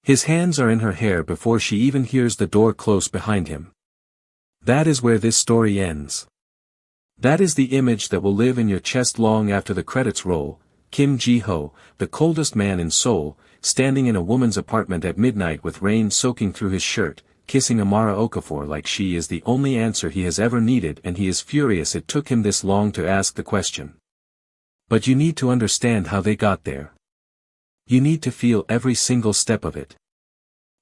His hands are in her hair before she even hears the door close behind him. That is where this story ends. That is the image that will live in your chest long after the credits roll. Kim Ji-ho, the coldest man in Seoul, standing in a woman's apartment at midnight with rain soaking through his shirt, kissing Amara Okafor like she is the only answer he has ever needed, and he is furious it took him this long to ask the question. But you need to understand how they got there. You need to feel every single step of it.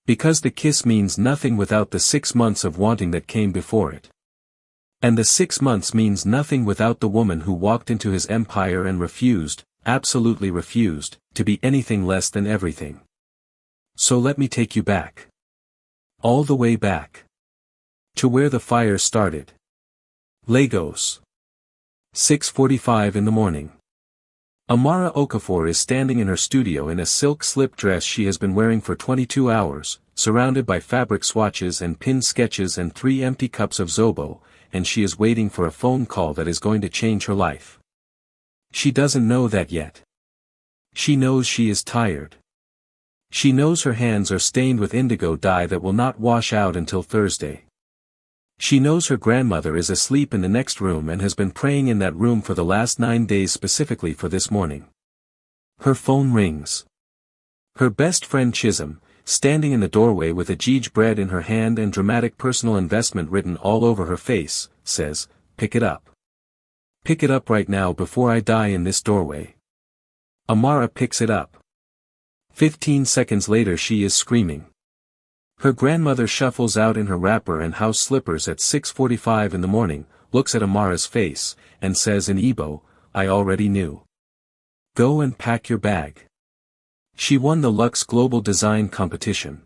Because the kiss means nothing without the 6 months of wanting that came before it. And the 6 months means nothing without the woman who walked into his empire and refused, absolutely refused, to be anything less than everything. So let me take you back. All the way back. To where the fire started. Lagos. 6:45 in the morning. Amara Okafor is standing in her studio in a silk slip dress she has been wearing for 22 hours, surrounded by fabric swatches and pinned sketches and 3 empty cups of zobo, and she is waiting for a phone call that is going to change her life. She doesn't know that yet. She knows she is tired. She knows her hands are stained with indigo dye that will not wash out until Thursday. She knows her grandmother is asleep in the next room and has been praying in that room for the last 9 days specifically for this morning. Her phone rings. Her best friend Chisholm, standing in the doorway with a jeej bread in her hand and dramatic personal investment written all over her face, says, "Pick it up. Pick it up right now before I die in this doorway." Amara picks it up. 15 seconds later she is screaming. Her grandmother shuffles out in her wrapper and house slippers at 6:45 in the morning, looks at Amara's face, and says in Igbo, "I already knew. Go and pack your bag." She won the Lux Global Design Competition.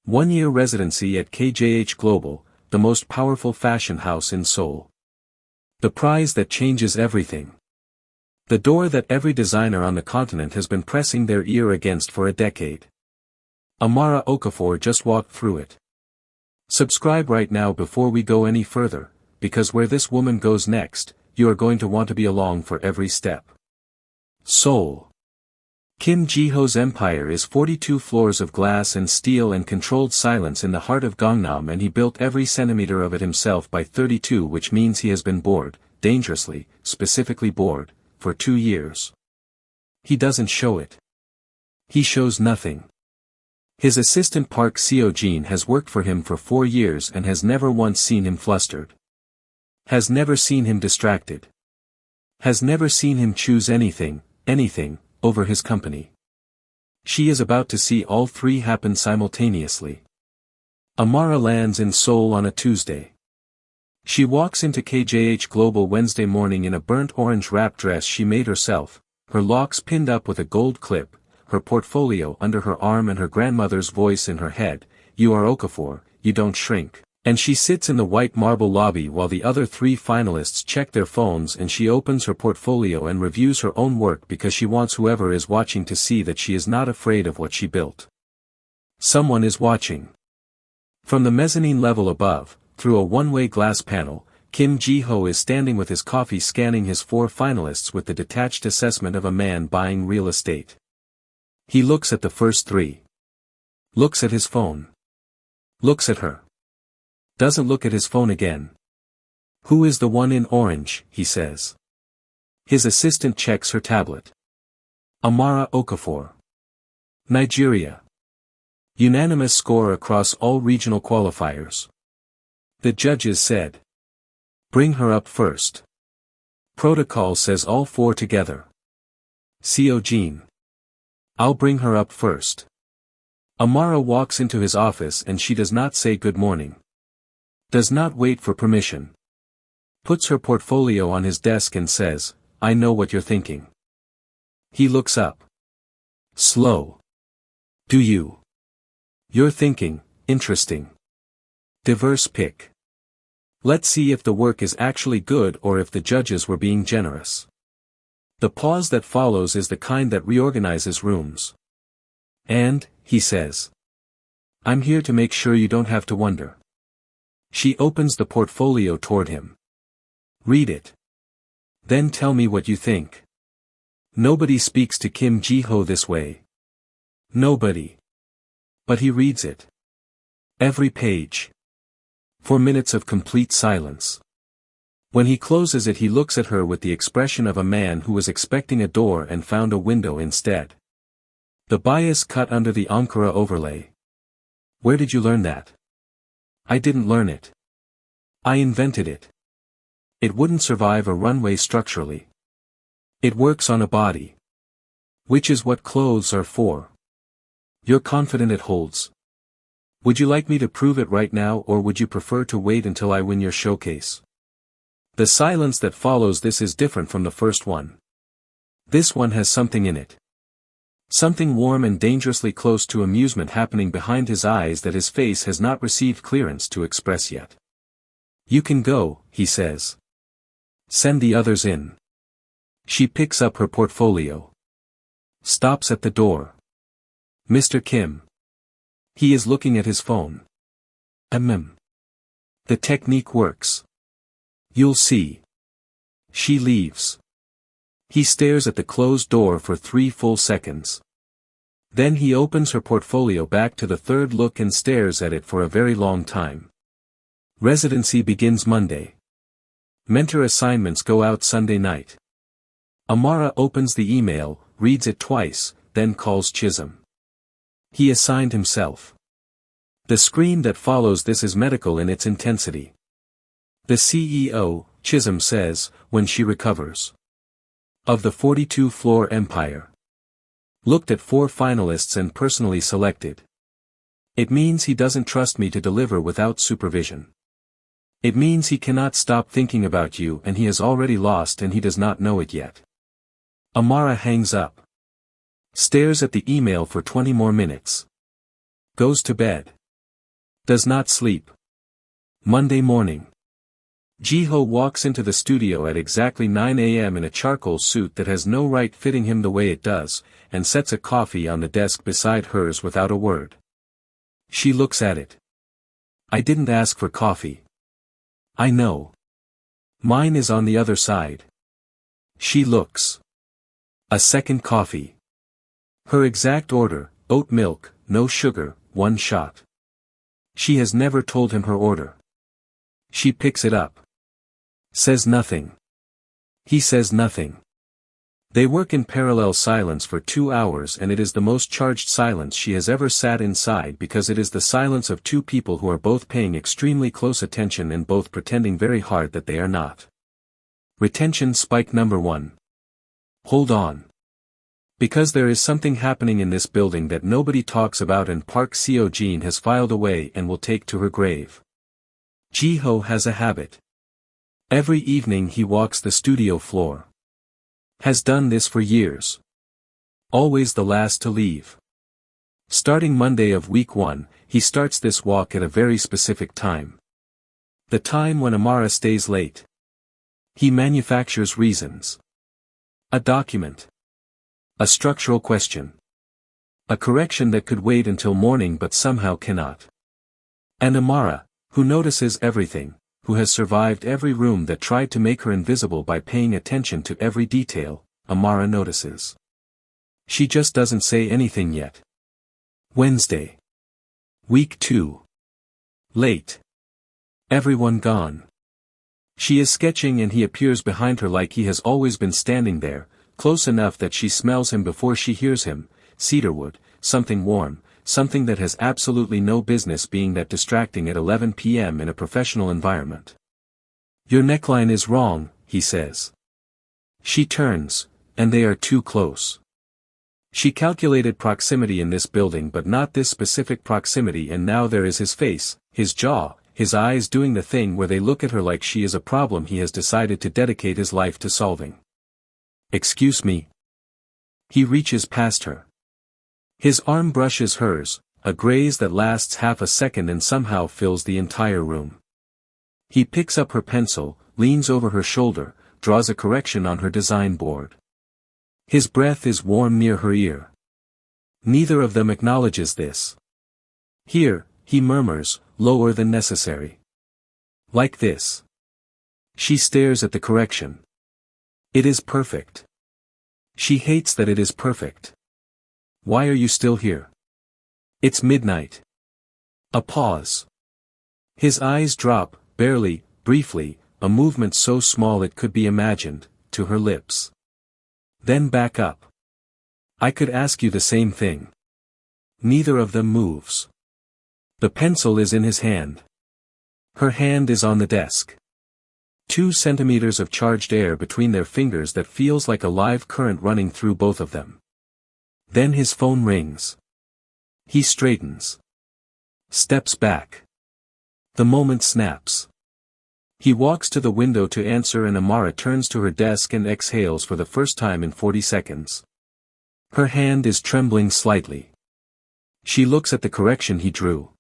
1-year residency at KJH Global, the most powerful fashion house in Seoul. The prize that changes everything. The door that every designer on the continent has been pressing their ear against for a decade. Amara Okafor just walked through it. Subscribe right now before we go any further, because where this woman goes next, you are going to want to be along for every step. Seoul. Kim Ji-ho's empire is 42 floors of glass and steel and controlled silence in the heart of Gangnam, and he built every centimeter of it himself by 32, which means he has been bored, dangerously, specifically bored, for 2 years. He doesn't show it. He shows nothing. His assistant Park Seo-jin has worked for him for 4 years and has never once seen him flustered. Has never seen him distracted. Has never seen him choose anything, over his company. She is about to see all 3 happen simultaneously. Amara lands in Seoul on a Tuesday. She walks into KJH Global Wednesday morning in a burnt orange wrap dress she made herself, her locks pinned up with a gold clip, her portfolio under her arm and her grandmother's voice in her head, "You are Okafor, you don't shrink." And she sits in the white marble lobby while the other 3 finalists check their phones, and she opens her portfolio and reviews her own work because she wants whoever is watching to see that she is not afraid of what she built. Someone is watching. From the mezzanine level above, through a one-way glass panel, Kim Ji-ho is standing with his coffee scanning his 4 finalists with the detached assessment of a man buying real estate. He looks at the first 3. Looks at his phone. Looks at her. Doesn't look at his phone again. "Who is the one in orange?" he says. His assistant checks her tablet. Amara Okafor. Nigeria. Unanimous score across all regional qualifiers. The judges said, "Bring her up first." Protocol says all 4 together. Seo-jin. "I'll bring her up first." Amara walks into his office and she does not say good morning. Does not wait for permission. Puts her portfolio on his desk and says, "I know what you're thinking." He looks up. Slow. "Do you? You're thinking, interesting. Diverse pick. Let's see if the work is actually good or if the judges were being generous." The pause that follows is the kind that reorganizes rooms. "And," he says, "I'm here to make sure you don't have to wonder." She opens the portfolio toward him. "Read it. Then tell me what you think." Nobody speaks to Kim Ji-ho this way. Nobody. But he reads it. Every page. 4 minutes of complete silence. When he closes it, he looks at her with the expression of a man who was expecting a door and found a window instead. The bias cut under the Ankara overlay. Where did you learn that? I didn't learn it. I invented it. It wouldn't survive a runway structurally. It works on a body. Which is what clothes are for. You're confident it holds. Would you like me to prove it right now, or would you prefer to wait until I win your showcase? The silence that follows this is different from the first one. This one has something in it. Something warm and dangerously close to amusement happening behind his eyes that his face has not received clearance to express yet. You can go, he says. Send the others in. She picks up her portfolio. Stops at the door. Mr. Kim. He is looking at his phone. The technique works. You'll see. She leaves. He stares at the closed door for 3 full seconds. Then he opens her portfolio back to the third look and stares at it for a very long time. Residency begins Monday. Mentor assignments go out Sunday night. Amara opens the email, reads it twice, then calls Chisholm. He assigned himself. The scream that follows this is medical in its intensity. The CEO, Chisholm says, when she recovers. Of the 42-floor empire. Looked at 4 finalists and personally selected. It means he doesn't trust me to deliver without supervision. It means he cannot stop thinking about you, and he has already lost and he does not know it yet. Amara hangs up. Stares at the email for 20 more minutes. Goes to bed. Does not sleep. Monday morning. Jiho walks into the studio at exactly 9 a.m. in a charcoal suit that has no right fitting him the way it does, and sets a coffee on the desk beside hers without a word. She looks at it. I didn't ask for coffee. I know. Mine is on the other side. She looks. A second coffee. Her exact order, oat milk, no sugar, 1 shot. She has never told him her order. She picks it up. Says nothing. He says nothing. They work in parallel silence for 2 hours, and it is the most charged silence she has ever sat inside, because it is the silence of 2 people who are both paying extremely close attention and both pretending very hard that they are not. Retention spike number 1. Hold on. Because there is something happening in this building that nobody talks about, and Park Seo-jin has filed away and will take to her grave. Jiho has a habit. Every evening he walks the studio floor. Has done this for years. Always the last to leave. Starting Monday of week 1, he starts this walk at a very specific time. The time when Amara stays late. He manufactures reasons. A document. A structural question. A correction that could wait until morning but somehow cannot. And Amara, who notices everything, who has survived every room that tried to make her invisible by paying attention to every detail, Amara notices. She just doesn't say anything yet. Wednesday. Week 2. Late. Everyone gone. She is sketching and he appears behind her like he has always been standing there, close enough that she smells him before she hears him, cedarwood, something warm, something that has absolutely no business being that distracting at 11 p.m. in a professional environment. Your neckline is wrong, he says. She turns, and they are too close. She calculated proximity in this building but not this specific proximity, and now there is his face, his jaw, his eyes doing the thing where they look at her like she is a problem he has decided to dedicate his life to solving. Excuse me. He reaches past her. His arm brushes hers, a graze that lasts half a second and somehow fills the entire room. He picks up her pencil, leans over her shoulder, draws a correction on her design board. His breath is warm near her ear. Neither of them acknowledges this. Here, he murmurs, lower than necessary. Like this. She stares at the correction. It is perfect. She hates that it is perfect. Why are you still here? It's midnight. A pause. His eyes drop, barely, briefly, a movement so small it could be imagined, to her lips. Then back up. I could ask you the same thing. Neither of them moves. The pencil is in his hand. Her hand is on the desk. 2 centimeters of charged air between their fingers that feels like a live current running through both of them. Then his phone rings. He straightens. Steps back. The moment snaps. He walks to the window to answer and Amara turns to her desk and exhales for the first time in 40 seconds. Her hand is trembling slightly. She looks at the correction he drew.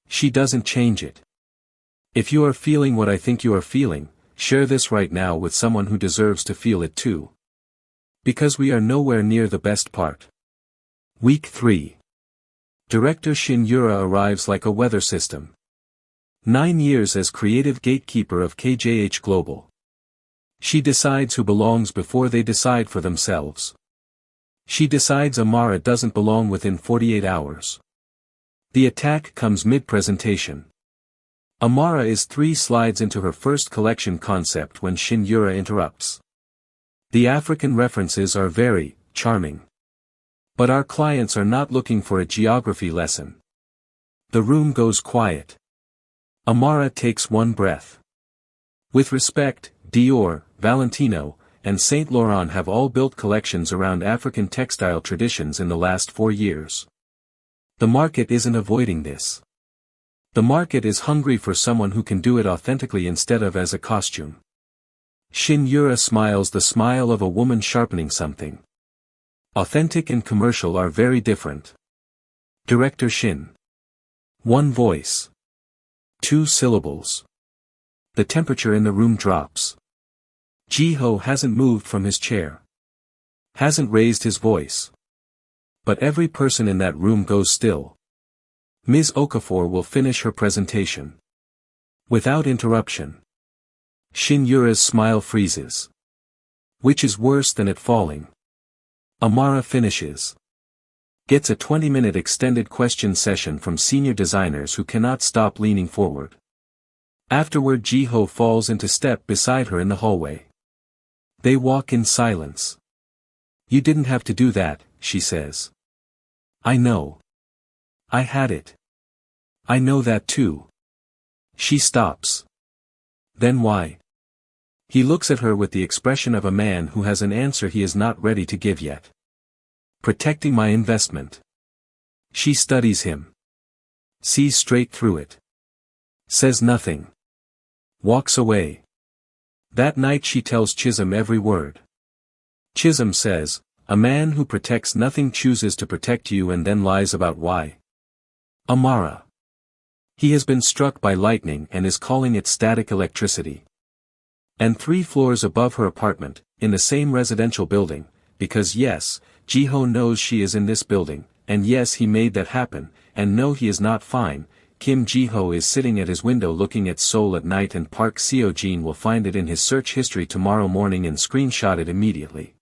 She doesn't change it. If you are feeling what I think you are feeling, share this right now with someone who deserves to feel it too. Because we are nowhere near the best part. Week 3. Director Shin Yura arrives like a weather system. 9 years as creative gatekeeper of KJH Global. She decides who belongs before they decide for themselves. She decides Amara doesn't belong within 48 hours. The attack comes mid-presentation. Amara is 3 slides into her first collection concept when Shin Yura interrupts. The African references are very charming. But our clients are not looking for a geography lesson. The room goes quiet. Amara takes one breath. With respect, Dior, Valentino, and Saint Laurent have all built collections around African textile traditions in the last 4 years. The market isn't avoiding this. The market is hungry for someone who can do it authentically instead of as a costume. Shin Yura smiles the smile of a woman sharpening something. Authentic and commercial are very different. Director Shin. One voice. 2 syllables. The temperature in the room drops. Jiho hasn't moved from his chair. Hasn't raised his voice. But every person in that room goes still. Ms. Okafor will finish her presentation. Without interruption. Shin Yura's smile freezes. Which is worse than it falling? Amara finishes. Gets a 20-minute extended question session from senior designers who cannot stop leaning forward. Afterward Jiho falls into step beside her in the hallway. They walk in silence. You didn't have to do that, she says. I know. I had it. I know that too. She stops. Then why? He looks at her with the expression of a man who has an answer he is not ready to give yet. Protecting my investment. She studies him. Sees straight through it. Says nothing. Walks away. That night she tells Chisholm every word. Chisholm says, a man who protects nothing chooses to protect you and then lies about why. Amara. He has been struck by lightning and is calling it static electricity. And 3 floors above her apartment, in the same residential building, because yes, Jiho knows she is in this building, and yes he made that happen, and no he is not fine, Kim Jiho is sitting at his window looking at Seoul at night and Park Seo-jin will find it in his search history tomorrow morning and screenshot it immediately.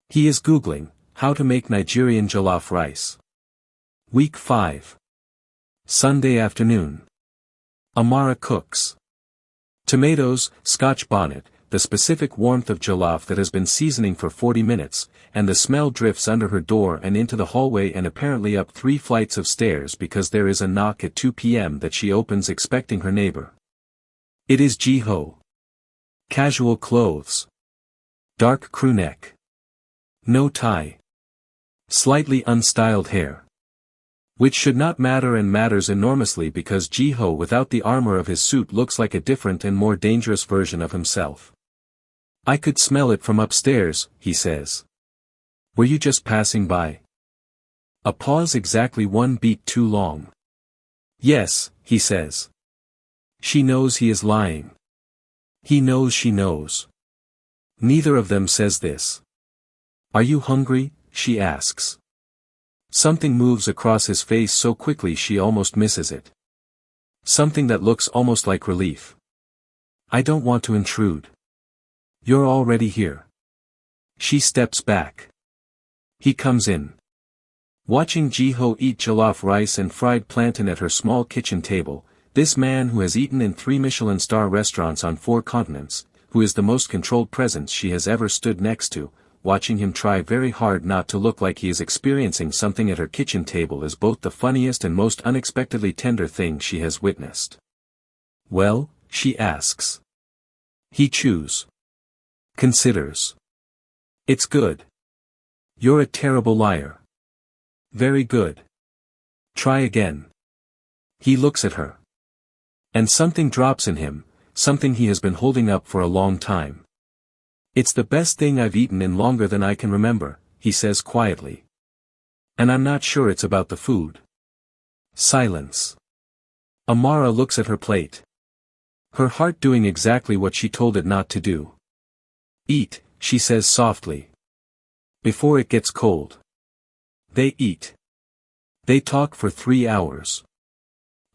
He is googling, how to make Nigerian jollof rice. Week 5. Sunday afternoon. Amara cooks. Tomatoes, Scotch bonnet, the specific warmth of jollof that has been seasoning for 40 minutes, and the smell drifts under her door and into the hallway and apparently up 3 flights of stairs because there is a knock at 2 p.m. that she opens expecting her neighbor. It is Jiho. Casual clothes. Dark crewneck. No tie. Slightly unstyled hair. Which should not matter and matters enormously because Jiho without the armor of his suit looks like a different and more dangerous version of himself. I could smell it from upstairs, he says. Were you just passing by? A pause exactly 1 beat too long. Yes, he says. She knows he is lying. He knows she knows. Neither of them says this. Are you hungry? She asks. Something moves across his face so quickly she almost misses it. Something that looks almost like relief. I don't want to intrude. You're already here. She steps back. He comes in. Watching Ji-ho eat jollof rice and fried plantain at her small kitchen table, this man who has eaten in 3 Michelin star restaurants on 4 continents, who is the most controlled presence she has ever stood next to, watching him try very hard not to look like he is experiencing something at her kitchen table is both the funniest and most unexpectedly tender thing she has witnessed. Well, she asks. He chews. Considers. It's good. You're a terrible liar. Very good. Try again. He looks at her. And something drops in him, something he has been holding up for a long time. It's the best thing I've eaten in longer than I can remember, he says quietly. And I'm not sure it's about the food. Silence. Amara looks at her plate. Her heart doing exactly what she told it not to do. Eat, she says softly. Before it gets cold. They eat. They talk for 3 hours.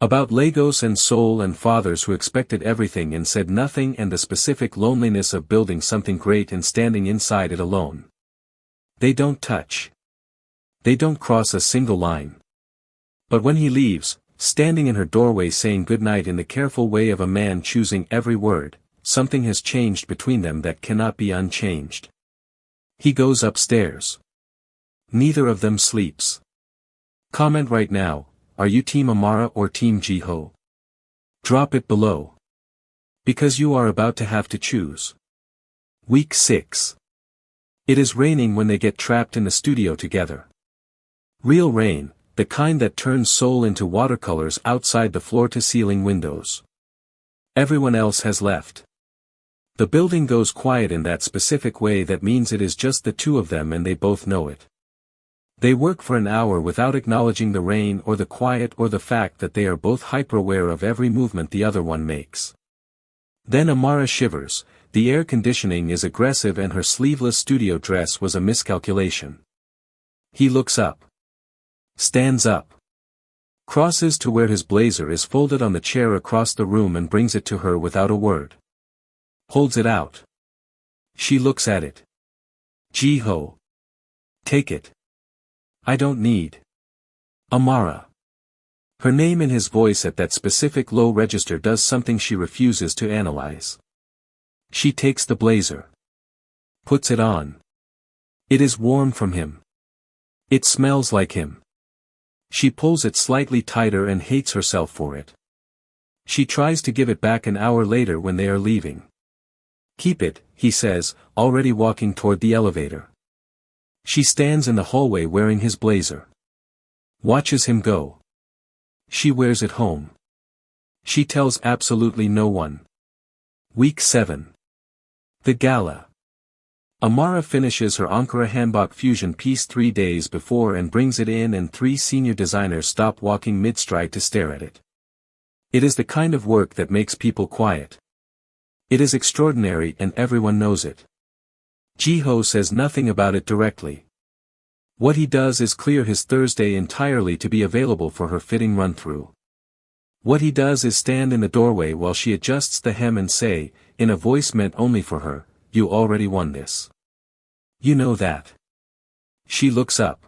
About Lagos and Seoul and fathers who expected everything and said nothing and the specific loneliness of building something great and standing inside it alone. They don't touch. They don't cross a single line. But when he leaves, standing in her doorway saying goodnight in the careful way of a man choosing every word, something has changed between them that cannot be unchanged. He goes upstairs. Neither of them sleeps. Comment right now, are you Team Amara or Team Ji-ho? Drop it below. Because you are about to have to choose. Week 6. It is raining when they get trapped in the studio together. Real rain, the kind that turns Seoul into watercolors outside the floor-to-ceiling windows. Everyone else has left. The building goes quiet in that specific way that means it is just the two of them and they both know it. They work for an hour without acknowledging the rain or the quiet or the fact that they are both hyper-aware of every movement the other one makes. Then Amara shivers, the air conditioning is aggressive and her sleeveless studio dress was a miscalculation. He looks up. Stands up. Crosses to where his blazer is folded on the chair across the room and brings it to her without a word. Holds it out. She looks at it. Ji-ho. Take it. I don't need. Amara. Her name in his voice at that specific low register does something she refuses to analyze. She takes the blazer. Puts it on. It is warm from him. It smells like him. She pulls it slightly tighter and hates herself for it. She tries to give it back an hour later when they are leaving. Keep it, he says, already walking toward the elevator. She stands in the hallway wearing his blazer. Watches him go. She wears it home. She tells absolutely no one. Week 7. The gala. Amara finishes her Ankara hanbok fusion piece 3 days before and brings it in and 3 senior designers stop walking mid-stride to stare at it. It is the kind of work that makes people quiet. It is extraordinary and everyone knows it. Ji-ho says nothing about it directly. What he does is clear his Thursday entirely to be available for her fitting run-through. What he does is stand in the doorway while she adjusts the hem and say, in a voice meant only for her, "You already won this. You know that." She looks up.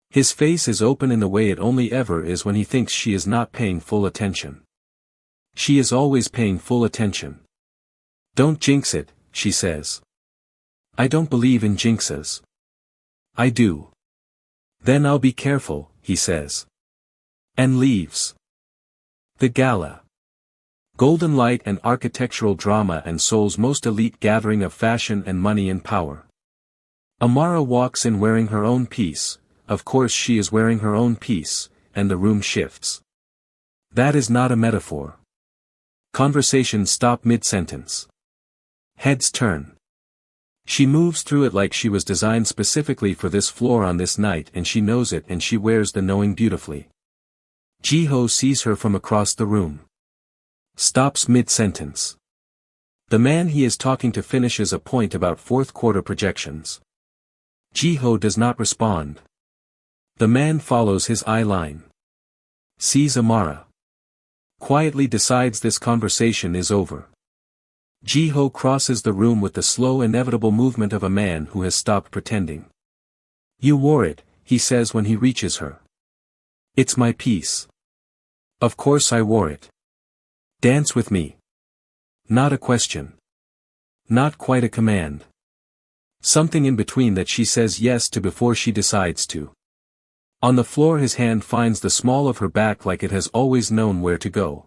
His face is open in the way it only ever is when he thinks she is not paying full attention. She is always paying full attention. "Don't jinx it," she says. "I don't believe in jinxes." "I do." "Then I'll be careful," he says. And leaves. The gala. Golden light and architectural drama and Seoul's most elite gathering of fashion and money and power. Amara walks in wearing her own piece, of course she is wearing her own piece, and the room shifts. That is not a metaphor. Conversations stop mid-sentence. Heads turn. She moves through it like she was designed specifically for this floor on this night and she knows it and she wears the knowing beautifully. Ji-ho sees her from across the room. Stops mid-sentence. The man he is talking to finishes a point about fourth quarter projections. Ji-ho does not respond. The man follows his eye line. Sees Amara. Quietly decides this conversation is over. Ji-ho crosses the room with the slow inevitable movement of a man who has stopped pretending. "You wore it," he says when he reaches her. It's my piece. Of course I wore it. Dance with me. Not a question. Not quite a command. Something in between that she says yes to before she decides to. On the floor his hand finds the small of her back like it has always known where to go.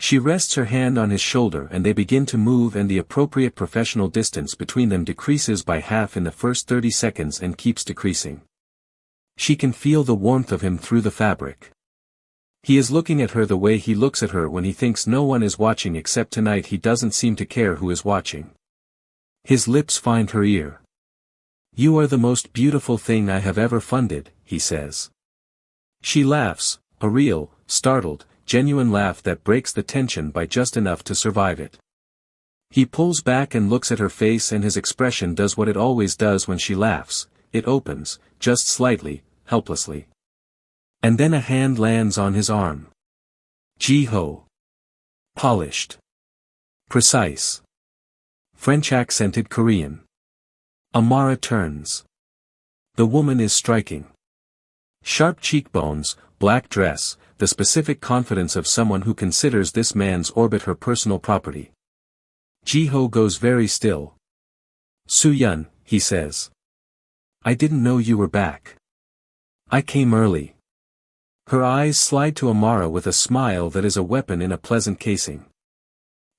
She rests her hand on his shoulder and they begin to move, and the appropriate professional distance between them decreases by half in the first 30 seconds and keeps decreasing. She can feel the warmth of him through the fabric. He is looking at her the way he looks at her when he thinks no one is watching, except tonight he doesn't seem to care who is watching. His lips find her ear. "You are the most beautiful thing I have ever funded," he says. She laughs, a real, startled, genuine laugh that breaks the tension by just enough to survive it. He pulls back and looks at her face, and his expression does what it always does when she laughs, it opens, just slightly, helplessly. And then a hand lands on his arm. Ji-ho. Polished. Precise. French accented Korean. Amara turns. The woman is striking. Sharp cheekbones, black dress, the specific confidence of someone who considers this man's orbit her personal property. Ji-ho goes very still. "Soo-yun," he says. "I didn't know you were back. I came early." Her eyes slide to Amara with a smile that is a weapon in a pleasant casing.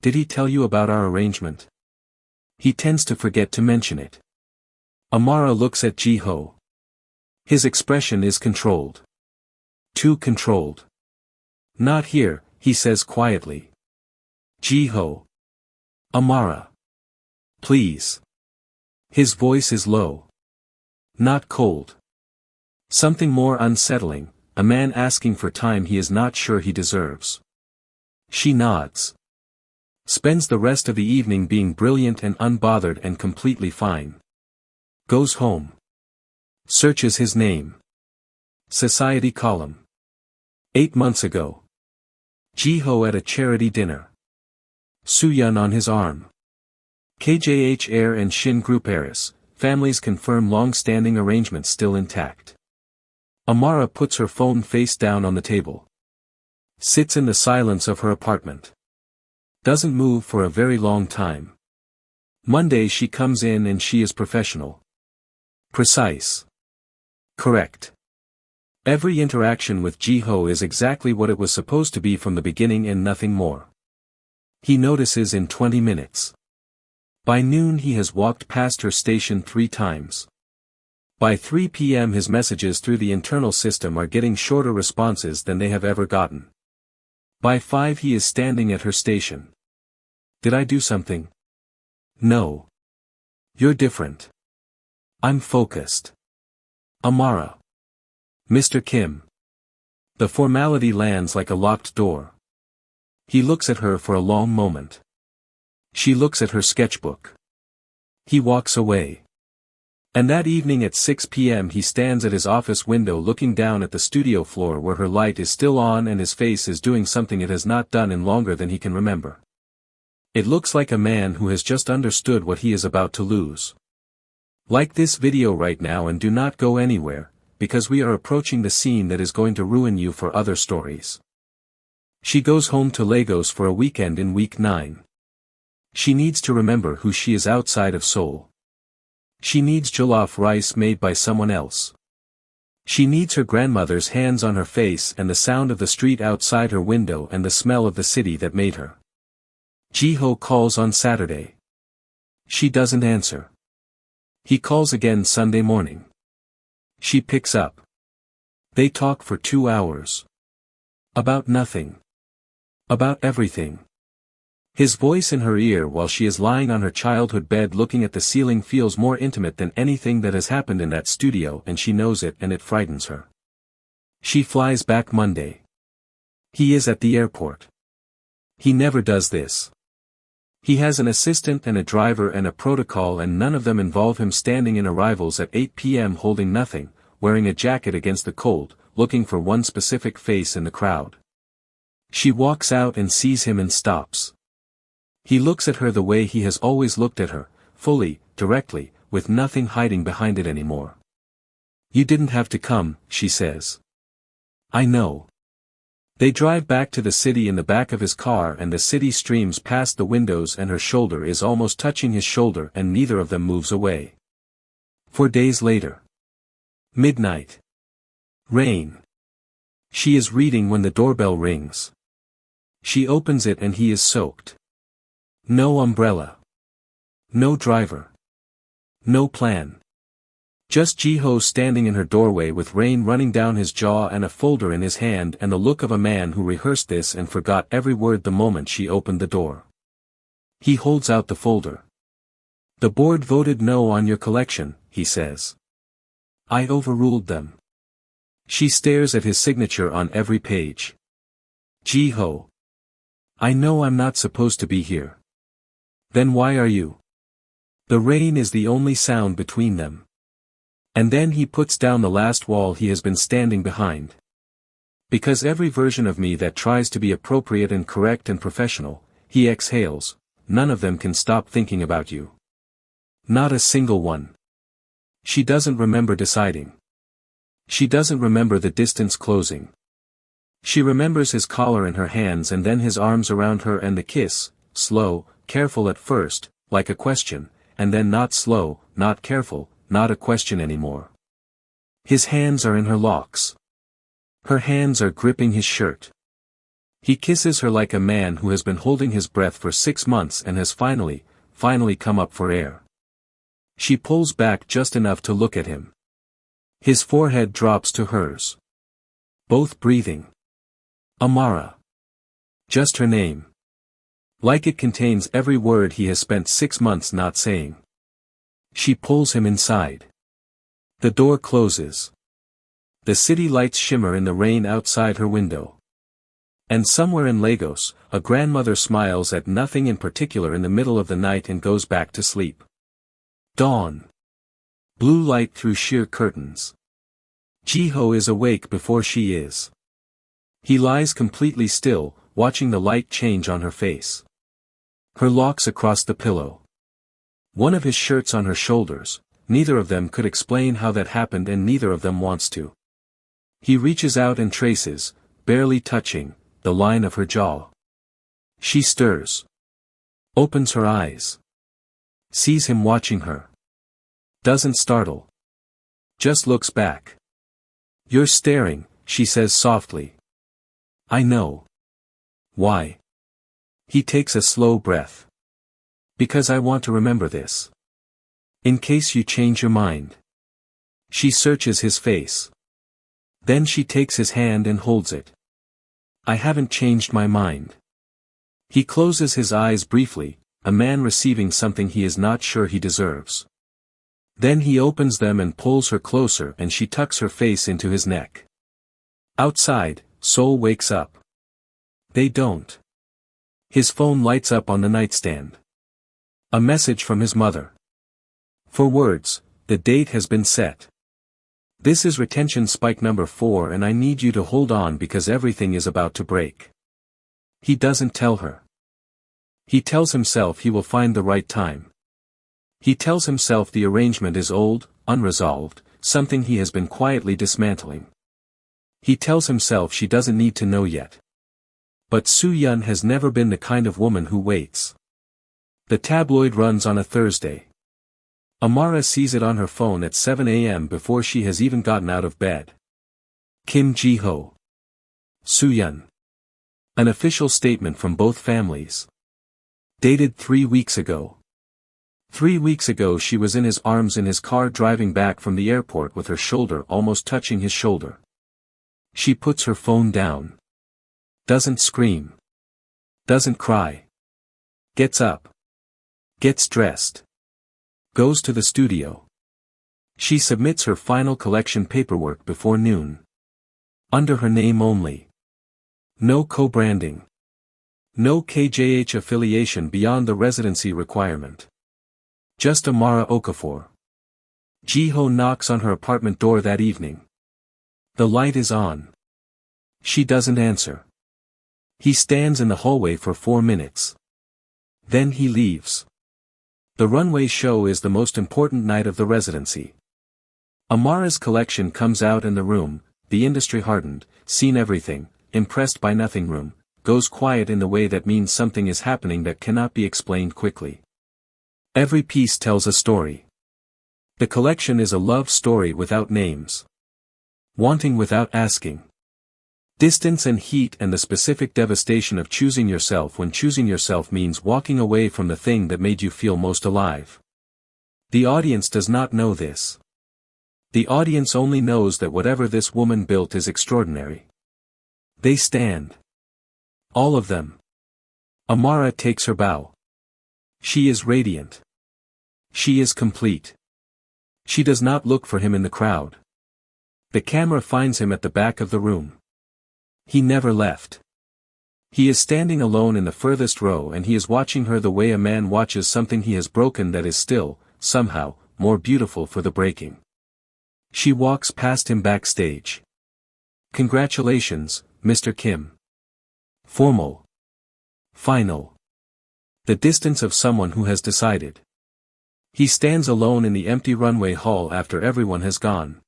"Did he tell you about our arrangement?" He tends to forget to mention it. Amara looks at Ji-ho. His expression is controlled. Too controlled. "Not here," he says quietly. "Ji-ho. Amara. Please." His voice is low. Not cold. Something more unsettling, a man asking for time he is not sure he deserves. She nods. Spends the rest of the evening being brilliant and unbothered and completely fine. Goes home. Searches his name. Society column. 8 months ago. Ji-ho at a charity dinner. Soo-yun on his arm. KJH heir and Shin Group heiress, families confirm long-standing arrangements still intact. Amara puts her phone face down on the table. Sits in the silence of her apartment. Doesn't move for a very long time. Monday she comes in and she is professional. Precise. Correct. Every interaction with Ji-ho is exactly what it was supposed to be from the beginning and nothing more. He notices in 20 minutes. By noon he has walked past her station 3 times. By 3 p.m. his messages through the internal system are getting shorter responses than they have ever gotten. By 5 he is standing at her station. "Did I do something?" "No. You're different. I'm focused." "Amara." "Mr. Kim." The formality lands like a locked door. He looks at her for a long moment. She looks at her sketchbook. He walks away. And that evening at 6 p.m. he stands at his office window looking down at the studio floor where her light is still on and his face is doing something it has not done in longer than he can remember. It looks like a man who has just understood what he is about to lose. Like this video right now and do not go anywhere, because we are approaching the scene that is going to ruin you for other stories. She goes home to Lagos for a weekend in week 9. She needs to remember who she is outside of Seoul. She needs jollof rice made by someone else. She needs her grandmother's hands on her face and the sound of the street outside her window and the smell of the city that made her. Ji-ho calls on Saturday. She doesn't answer. He calls again Sunday morning. She picks up. They talk for 2 hours. About nothing. About everything. His voice in her ear while she is lying on her childhood bed looking at the ceiling feels more intimate than anything that has happened in that studio, and she knows it and it frightens her. She flies back Monday. He is at the airport. He never does this. He has an assistant and a driver and a protocol, and none of them involve him standing in arrivals at 8 p.m. holding nothing, wearing a jacket against the cold, looking for one specific face in the crowd. She walks out and sees him and stops. He looks at her the way he has always looked at her, fully, directly, with nothing hiding behind it anymore. You didn't have to come, she says. I know. They drive back to the city in the back of his car and the city streams past the windows and her shoulder is almost touching his shoulder and neither of them moves away. 4 days later. Midnight. Rain. She is reading when the doorbell rings. She opens it and he is soaked. No umbrella. No driver. No plan. Just Ji-ho standing in her doorway with rain running down his jaw and a folder in his hand and the look of a man who rehearsed this and forgot every word the moment she opened the door. He holds out the folder. The board voted no on your collection, he says. I overruled them. She stares at his signature on every page. Ji-ho. I know I'm not supposed to be here. Then why are you? The rain is the only sound between them. And then he puts down the last wall he has been standing behind. Because every version of me that tries to be appropriate and correct and professional, he exhales, none of them can stop thinking about you. Not a single one. She doesn't remember deciding. She doesn't remember the distance closing. She remembers his collar in her hands and then his arms around her and the kiss, slow, careful at first, like a question, and then not slow, not careful, not a question anymore. His hands are in her locks. Her hands are gripping his shirt. He kisses her like a man who has been holding his breath for 6 months and has finally come up for air. She pulls back just enough to look at him. His forehead drops to hers. Both breathing. Amara. Just her name. Like it contains every word he has spent 6 months not saying. She pulls him inside. The door closes. The city lights shimmer in the rain outside her window. And somewhere in Lagos, a grandmother smiles at nothing in particular in the middle of the night and goes back to sleep. Dawn. Blue light through sheer curtains. Ji-ho is awake before she is. He lies completely still, watching the light change on her face. Her locks across the pillow. One of his shirts on her shoulders, neither of them could explain how that happened and neither of them wants to. He reaches out and traces, barely touching, the line of her jaw. She stirs. Opens her eyes. Sees him watching her. Doesn't startle. Just looks back. You're staring, she says softly. I know. Why? He takes a slow breath. Because I want to remember this. In case you change your mind. She searches his face. Then she takes his hand and holds it. I haven't changed my mind. He closes his eyes briefly, a man receiving something he is not sure he deserves. Then he opens them and pulls her closer and she tucks her face into his neck. Outside, Seoul wakes up. They don't. His phone lights up on the nightstand. A message from his mother. For words, the date has been set. This is retention spike number 4 and I need you to hold on because everything is about to break. He doesn't tell her. He tells himself he will find the right time. He tells himself the arrangement is old, unresolved, something he has been quietly dismantling. He tells himself she doesn't need to know yet. But Soo-yeon has never been the kind of woman who waits. The tabloid runs on a Thursday. Amara sees it on her phone at 7 a.m. before she has even gotten out of bed. Kim Ji-ho. Soo-yeon. An official statement from both families. Dated 3 weeks ago. 3 weeks ago she was in his arms in his car driving back from the airport with her shoulder almost touching his shoulder. She puts her phone down. Doesn't scream. Doesn't cry. Gets up. Gets dressed. Goes to the studio. She submits her final collection paperwork before noon. Under her name only. No co-branding. No KJH affiliation beyond the residency requirement. Just Amara Okafor. Ji-ho knocks on her apartment door that evening. The light is on. She doesn't answer. He stands in the hallway for 4 minutes. Then he leaves. The runway show is the most important night of the residency. Amara's collection comes out in the room, the industry hardened, seen everything, impressed by nothing room, goes quiet in the way that means something is happening that cannot be explained quickly. Every piece tells a story. The collection is a love story without names. Wanting without asking. Distance and heat and the specific devastation of choosing yourself when choosing yourself means walking away from the thing that made you feel most alive. The audience does not know this. The audience only knows that whatever this woman built is extraordinary. They stand. All of them. Amara takes her bow. She is radiant. She is complete. She does not look for him in the crowd. The camera finds him at the back of the room. He never left. He is standing alone in the furthest row and he is watching her the way a man watches something he has broken that is still, somehow, more beautiful for the breaking. She walks past him backstage. Congratulations, Mr. Kim. Formal. Final. The distance of someone who has decided. He stands alone in the empty runway hall after everyone has gone.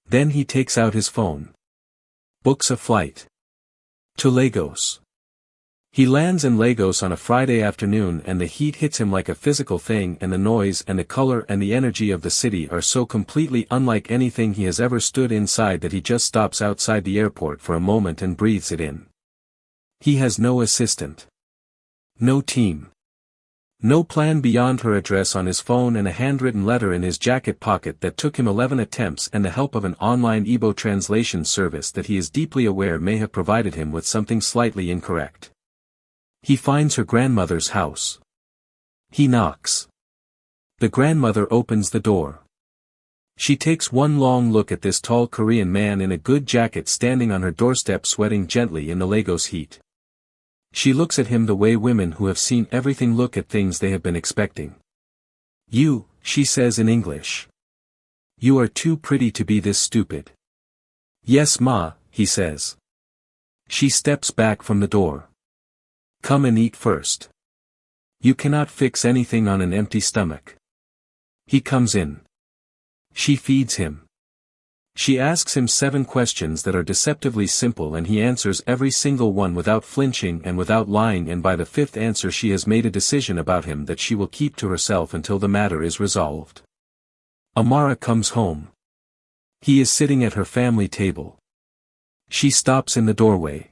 Then he takes out his phone. Books a flight. To Lagos. He lands in Lagos on a Friday afternoon and the heat hits him like a physical thing and the noise and the color and the energy of the city are so completely unlike anything he has ever stood inside that he just stops outside the airport for a moment and breathes it in. He has no assistant. No team. No plan beyond her address on his phone and a handwritten letter in his jacket pocket that took him 11 attempts and the help of an online Igbo translation service that he is deeply aware may have provided him with something slightly incorrect. He finds her grandmother's house. He knocks. The grandmother opens the door. She takes one long look at this tall Korean man in a good jacket standing on her doorstep sweating gently in the Lagos heat. She looks at him the way women who have seen everything look at things they have been expecting. You, she says in English. You are too pretty to be this stupid. Yes, ma, he says. She steps back from the door. Come and eat first. You cannot fix anything on an empty stomach. He comes in. She feeds him. She asks him 7 questions that are deceptively simple and he answers every single one without flinching and without lying, and by the 5th answer she has made a decision about him that she will keep to herself until the matter is resolved. Amara comes home. He is sitting at her family table. She stops in the doorway.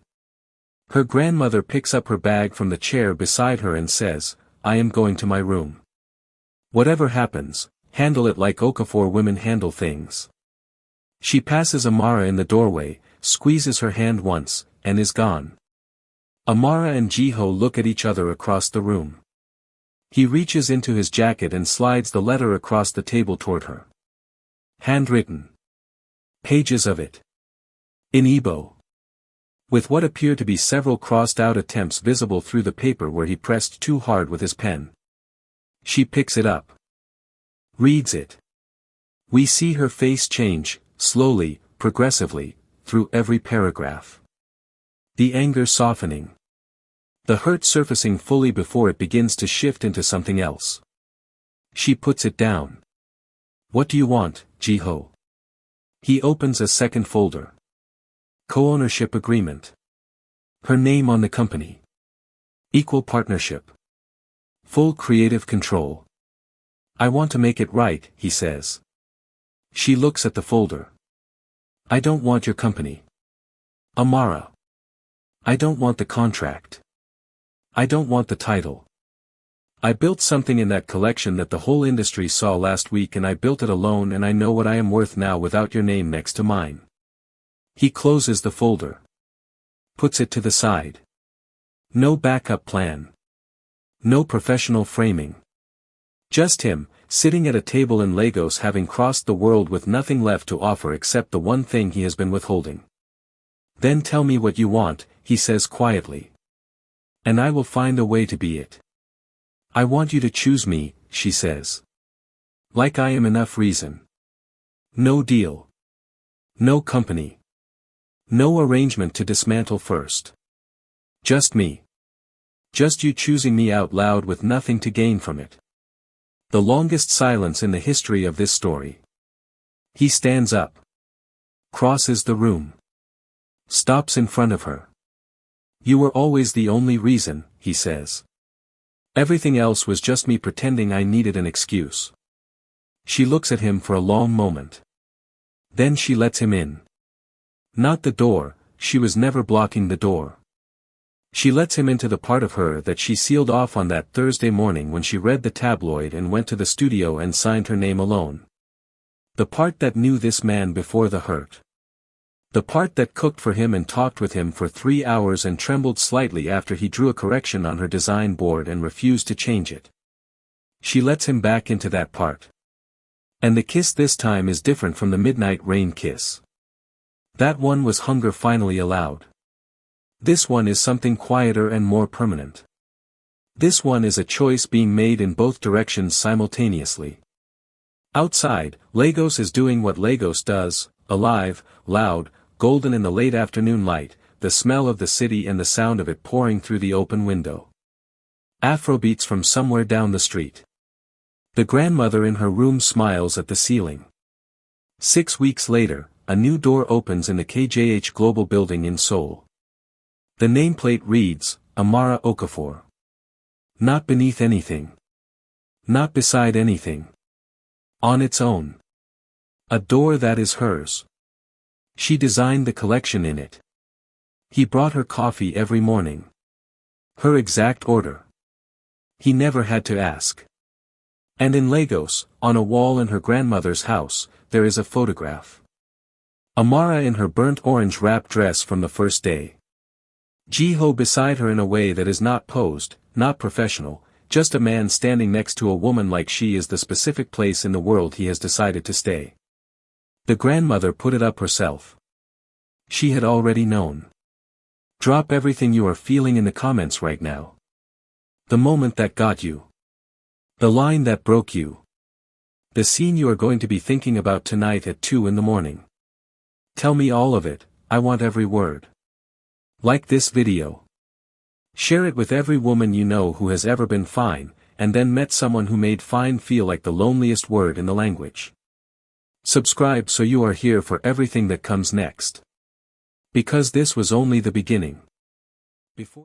Her grandmother picks up her bag from the chair beside her and says, I am going to my room. Whatever happens, handle it like Okafor women handle things. She passes Amara in the doorway, squeezes her hand once, and is gone. Amara and Jiho look at each other across the room. He reaches into his jacket and slides the letter across the table toward her. Handwritten. Pages of it. In Igbo. With what appear to be several crossed-out attempts visible through the paper where he pressed too hard with his pen. She picks it up. Reads it. We see her face change, slowly, progressively, through every paragraph. The anger softening. The hurt surfacing fully before it begins to shift into something else. She puts it down. What do you want, Jiho? He opens a second folder. Co-ownership agreement. Her name on the company. Equal partnership. Full creative control. I want to make it right, he says. She looks at the folder. I don't want your company. Amara. I don't want the contract. I don't want the title. I built something in that collection that the whole industry saw last week and I built it alone and I know what I am worth now without your name next to mine. He closes the folder. Puts it to the side. No backup plan. No professional framing. Just him, sitting at a table in Lagos having crossed the world with nothing left to offer except the one thing he has been withholding. Then tell me what you want, he says quietly. And I will find a way to be it. I want you to choose me, she says. Like I am enough reason. No deal. No company. No arrangement to dismantle first. Just me. Just you choosing me out loud with nothing to gain from it. The longest silence in the history of this story. He stands up. Crosses the room. Stops in front of her. You were always the only reason, he says. Everything else was just me pretending I needed an excuse. She looks at him for a long moment. Then she lets him in. Not the door, she was never blocking the door. She lets him into the part of her that she sealed off on that Thursday morning when she read the tabloid and went to the studio and signed her name alone. The part that knew this man before the hurt. The part that cooked for him and talked with him for 3 hours and trembled slightly after he drew a correction on her design board and refused to change it. She lets him back into that part. And the kiss this time is different from the midnight rain kiss. That one was hunger finally allowed. This one is something quieter and more permanent. This one is a choice being made in both directions simultaneously. Outside, Lagos is doing what Lagos does, alive, loud, golden in the late afternoon light, the smell of the city and the sound of it pouring through the open window. Afrobeats from somewhere down the street. The grandmother in her room smiles at the ceiling. 6 weeks later, a new door opens in the KJH Global building in Seoul. The nameplate reads, Amara Okafor. Not beneath anything. Not beside anything. On its own. A door that is hers. She designed the collection in it. He brought her coffee every morning. Her exact order. He never had to ask. And in Lagos, on a wall in her grandmother's house, there is a photograph. Amara in her burnt orange wrap dress from the first day. Jiho beside her in a way that is not posed, not professional, just a man standing next to a woman like she is the specific place in the world he has decided to stay. The grandmother put it up herself. She had already known. Drop everything you are feeling in the comments right now. The moment that got you. The line that broke you. The scene you are going to be thinking about tonight at 2 in the morning. Tell me all of it, I want every word. Like this video. Share it with every woman you know who has ever been fine, and then met someone who made fine feel like the loneliest word in the language. Subscribe so you are here for everything that comes next. Because this was only the beginning. Before